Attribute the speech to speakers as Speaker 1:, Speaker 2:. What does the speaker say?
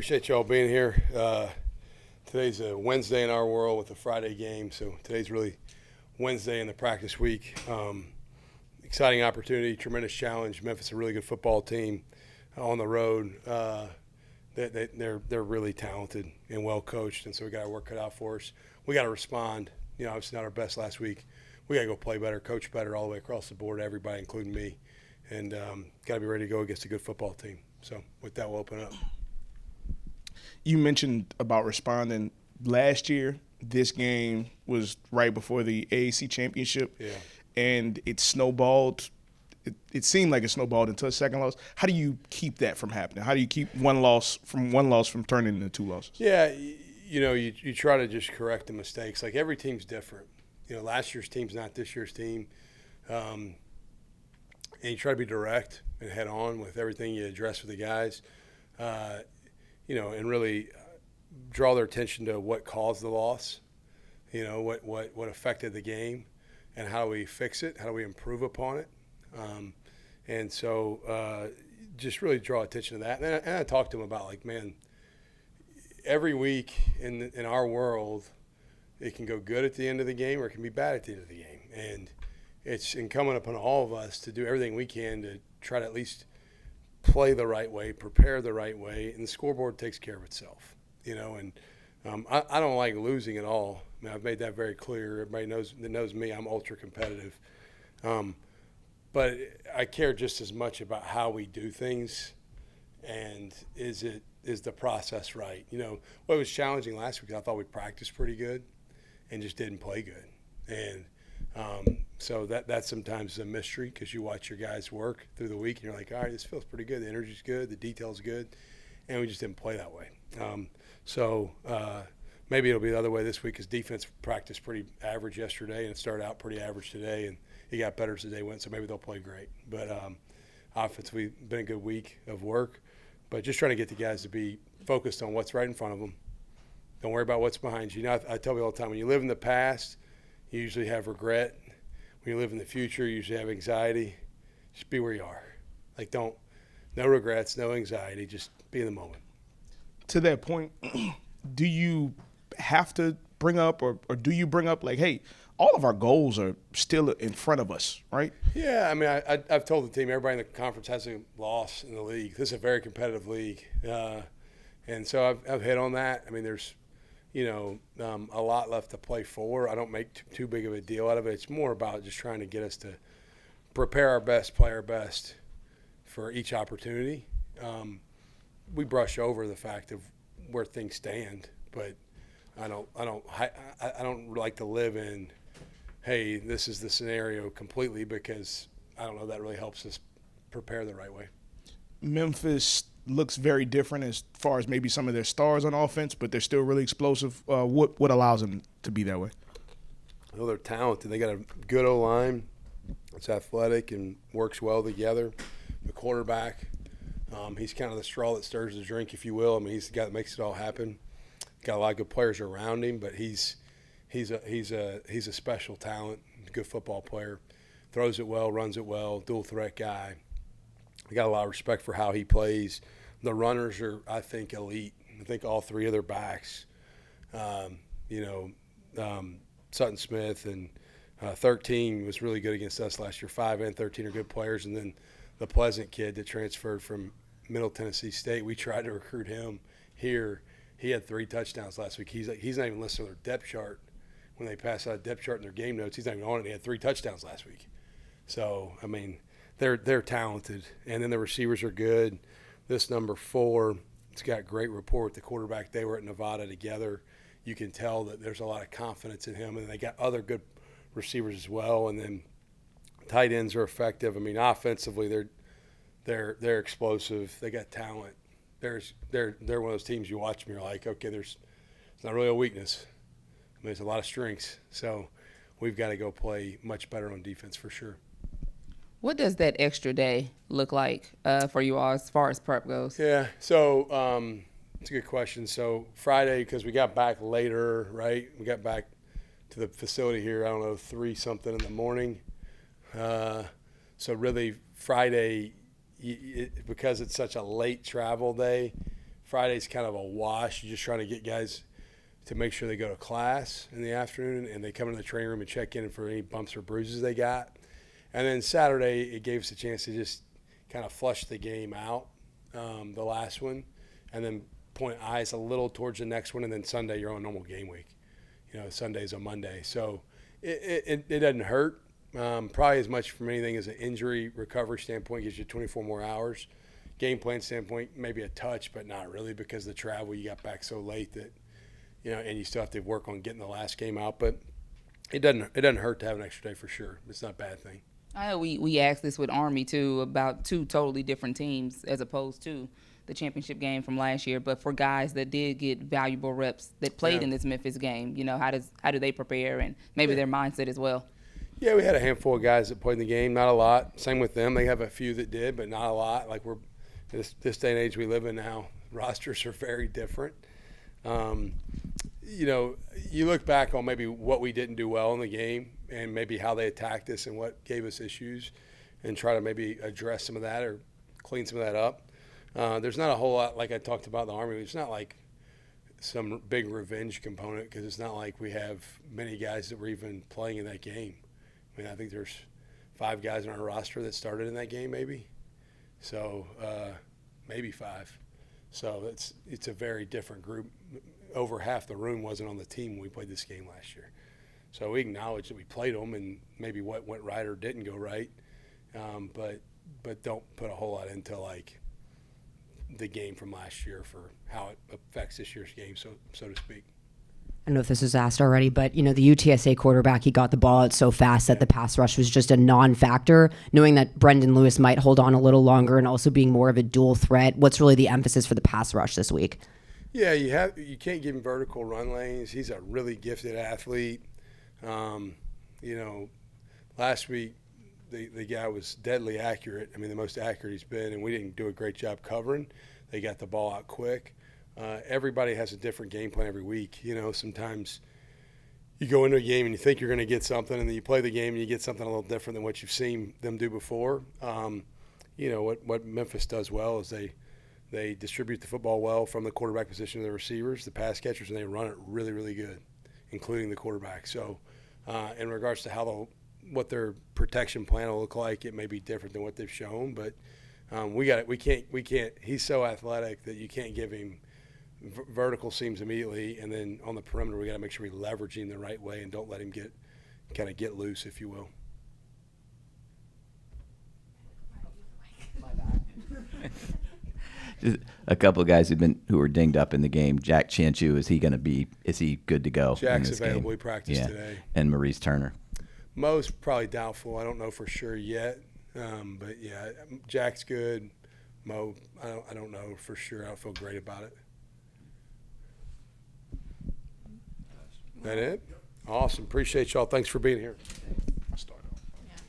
Speaker 1: Appreciate y'all being here. Today's a Wednesday in our world with a Friday game, so today's really Wednesday in the practice week. Exciting opportunity, tremendous challenge. Memphis is a really good football team on the road. They're really talented and well coached, and so we got our work cut out for us. We got to respond. Obviously not our best last week. We got to go play better, coach better all the way across the board, everybody, including me, and got to be ready to go against a good football team. So with that, we'll open up.
Speaker 2: You mentioned about responding last year. This game was right before the AAC championship, and it snowballed. It seemed like it snowballed into a second loss. How do you keep that from happening? How do you keep one loss from turning into two losses?
Speaker 1: Yeah, you try to just correct the mistakes. Like every team's different. Last year's team's not this year's team, and you try to be direct and head on with everything you address with the guys. And really draw their attention to what caused the loss, what affected the game, and how do we fix it, how do we improve upon it. And so just really draw attention to that. And I talked to them about, like, man, every week in our world, it can go good at the end of the game or it can be bad at the end of the game. And it's incumbent upon all of us to do everything we can to try to at least play the right way, prepare the right way, and the scoreboard takes care of itself. And I don't like losing at all. I mean, I've made that very clear. Everybody knows me. I'm ultra competitive, but I care just as much about how we do things, and is the process right? What was challenging last week, I thought we practiced pretty good, and just didn't play good, and so that's sometimes a mystery because you watch your guys work through the week and you're like, all right, this feels pretty good. The energy's good. The detail's good. And we just didn't play that way. So maybe it'll be the other way this week because defense practiced pretty average yesterday and it started out pretty average today. And it got better as the day went, so maybe they'll play great. But offensively, been a good week of work. But just trying to get the guys to be focused on what's right in front of them. Don't worry about what's behind you. I tell people all the time, when you live in the past, you usually have regret. When you live in the future, you usually have anxiety. Just be where you are. Like, no regrets, no anxiety. Just be in the moment.
Speaker 2: To that point, do you have to bring up or do you bring up, like, hey, all of our goals are still in front of us, right?
Speaker 1: Yeah, I mean, I've told the team, everybody in the conference has a loss in the league. This is a very competitive league. And so I've hit on that. I mean, there's a lot left to play for. I don't make too big of a deal out of it. It's more about just trying to get us to prepare our best, play our best for each opportunity. We brush over the fact of where things stand, but I don't like to live in, hey, this is the scenario completely, because I don't know that really helps us prepare the right way.
Speaker 2: Memphis looks very different as far as maybe some of their stars on offense, but they're still really explosive. What allows them to be that way?
Speaker 1: Well, they're talented. They got a good O-line. It's athletic and works well together. The quarterback, he's kind of the straw that stirs the drink, if you will. I mean, he's the guy that makes it all happen. Got a lot of good players around him, but he's a special talent, good football player. Throws it well, runs it well, dual threat guy. I got a lot of respect for how he plays. The runners are, I think, elite. I think all three of their backs, Sutton Smith and 13 was really good against us last year. 5 and 13 are good players. And then the Pleasant kid that transferred from Middle Tennessee State, we tried to recruit him here. He had 3 touchdowns last week. He's not even listed on their depth chart. When they pass out a depth chart in their game notes, he's not even on it. He had 3 touchdowns last week. So, I mean, they're talented. And then the receivers are good. This number 4, it's got great rapport with the quarterback. They were at Nevada together. You can tell that there's a lot of confidence in him. And they got other good receivers as well. And then tight ends are effective. I mean, offensively, they're explosive. They got talent. They're one of those teams you watch them, you're like, okay, it's not really a weakness. I mean, there's a lot of strengths. So we've got to go play much better on defense for sure.
Speaker 3: What does that extra day look like for you all as far as prep goes?
Speaker 1: Yeah, so it's a good question. So Friday, because we got back later, right? We got back to the facility here, I don't know, 3-something in the morning. So really Friday, because it's such a late travel day, Friday's kind of a wash. You're just trying to get guys to make sure they go to class in the afternoon and they come into the training room and check in for any bumps or bruises they got. And then Saturday, it gave us a chance to just kind of flush the game out, the last one, and then point eyes a little towards the next one. And then Sunday, you're on normal game week. Sunday's a Monday. So it doesn't hurt. Probably as much from anything as an injury recovery standpoint, gives you 24 more hours. Game plan standpoint, maybe a touch, but not really because the travel, you got back so late that, and you still have to work on getting the last game out. But it doesn't hurt to have an extra day for sure. It's not a bad thing.
Speaker 3: I know we asked this with Army too about two totally different teams as opposed to the championship game from last year. But for guys that did get valuable reps that played in this Memphis game, how do they prepare and maybe their mindset as well?
Speaker 1: Yeah, we had a handful of guys that played in the game, not a lot. Same with them. They have a few that did, but not a lot. Like we're this day and age we live in now, rosters are very different. You look back on maybe what we didn't do well in the game and maybe how they attacked us and what gave us issues and try to maybe address some of that or clean some of that up. There's not a whole lot, like I talked about in the Army, it's not like some big revenge component because it's not like we have many guys that were even playing in that game. I mean, I think there's 5 guys on our roster that started in that game maybe. So maybe 5. So it's a very different group. Over half the room wasn't on the team when we played this game last year. So we acknowledge that we played them and maybe what went right or didn't go right, but don't put a whole lot into like the game from last year for how it affects this year's game, so to speak.
Speaker 4: I don't know if this was asked already, but the UTSA quarterback, he got the ball out so fast that the pass rush was just a non-factor. Knowing that Brendan Lewis might hold on a little longer and also being more of a dual threat, what's really the emphasis for the pass rush this week?
Speaker 1: Yeah, you can't give him vertical run lanes. He's a really gifted athlete. Last week the guy was deadly accurate. I mean, the most accurate he's been, and we didn't do a great job covering. They got the ball out quick. Everybody has a different game plan every week. Sometimes you go into a game and you think you're going to get something, and then you play the game and you get something a little different than what you've seen them do before. What Memphis does well is they distribute the football well from the quarterback position to the receivers, the pass catchers, and they run it really, really good, including the quarterback. So in regards to what their protection plan will look like, it may be different than what they've shown, but we can't. He's so athletic that you can't give him vertical seams immediately, and then on the perimeter we got to make sure we leverage him the right way and don't let him get loose, if you will.
Speaker 5: Just a couple of guys who were dinged up in the game. Jack Chanchu, is he good to go?
Speaker 1: Jack's
Speaker 5: in this
Speaker 1: available.
Speaker 5: game?
Speaker 1: He practiced today.
Speaker 5: And Maurice Turner.
Speaker 1: Mo's probably doubtful. I don't know for sure yet, but yeah, Jack's good. Mo, I don't know for sure. I don't feel great about it. That it? Awesome. Appreciate y'all. Thanks for being here.